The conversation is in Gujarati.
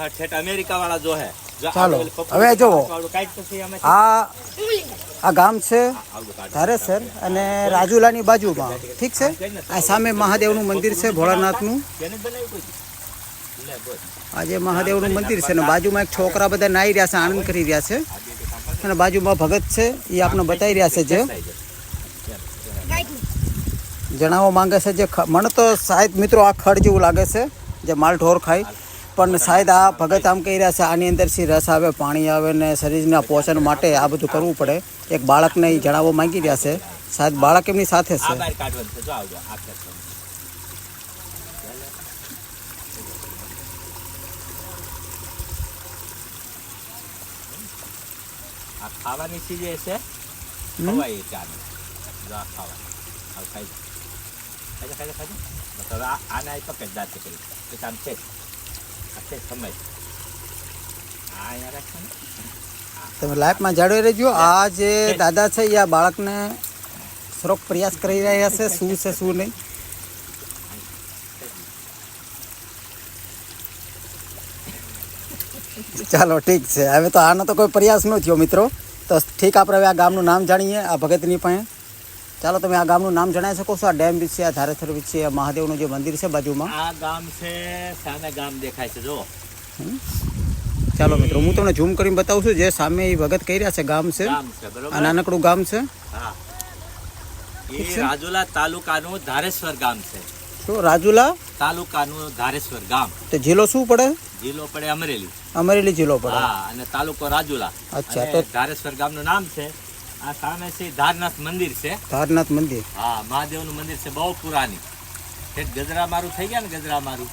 હા ઠેઠ અમેરિકા વાળા જો હે ચાલો હવે જુઓ આ ગામ છે ધારેસર અને રાજુલાની બાજુમાં ઠીક છે આ સામે મહાદેવનું મંદિર છે ભોળાનાથનું આજે મહાદેવનું મંદિર છે ને બાજુમાં એક છોકરા બધા નાહી રહ્યા છે આનંદ કરી રહ્યા છે અને બાજુમાં ભગત છે એ આપણે બતાવી રહ્યા છે જે જણાવવા માંગે છે જે મને તો શાયદ મિત્રો આ ખડ જેવું લાગે છે જે માલ ઢોર ખાય પણ શાયદ આ ભગત આમ કહી રહ્યા છે આની અંદરથી રસ આવે પાણી આવે ને શરીરના પોષણ માટે આ બધું કરવું પડે એક બાળકને એ જણાવવા માંગી રહ્યા છે શાયદ બાળક એમની સાથે છે ખાવાની ચીજ છે ખવાય ચાને જા ખાવા હાલ ખાઈ મતલબ આને પકડ દાંત કરી તો આમ છે આ સમય આ યાર તમે લાઈફમાં જાળવી રહેજો આ જે દાદા છે એ આ બાળકને સરોક પ્રયાસ કરી રહ્યા છે શું છે શું નહીં ચાલો ઠીક છે હવે તો આનો તો કોઈ પ્રયાસ ન થયો મિત્રો તો ઠીક આપણે હવે આ ગામનું નામ જાણીએ આ ભગતની પાસે ચાલો તમે આ ગામનું નામ જણાવી શકો છો આ ડેમ વિશે આ ધારેસર વિશે આ મહાદેવનું જે મંદિર છે બાજુમાં આ ગામ છે સામે ગામ દેખાય છે જો ચાલો મિત્રો હું તમને ઝૂમ કરીને બતાવું છું જે સામે એ ભગત કહી રહ્યા છે ગામ છે આ નાનકડું ગામ છે હા એ રાજુલા તાલુકાનું ધારેશ્વર ગામ છે શું રાજુલા તાલુકાનું ધારેશ્વર ગામ તો જિલ્લો શું પડે જિલ્લો પડે અમરેલી જિલ્લો પડે હા અને તાલુકો રાજુલા અચ્છા તો ધારેશ્વર ગામનું નામ છે આ સામે છે ધારનાથ મંદિર છે ધારનાથ મંદિર હા મહાદેવનું મંદિર છે બહુ પુરાની ગજરા મારું થઈ ગયા ને ગજરા મારું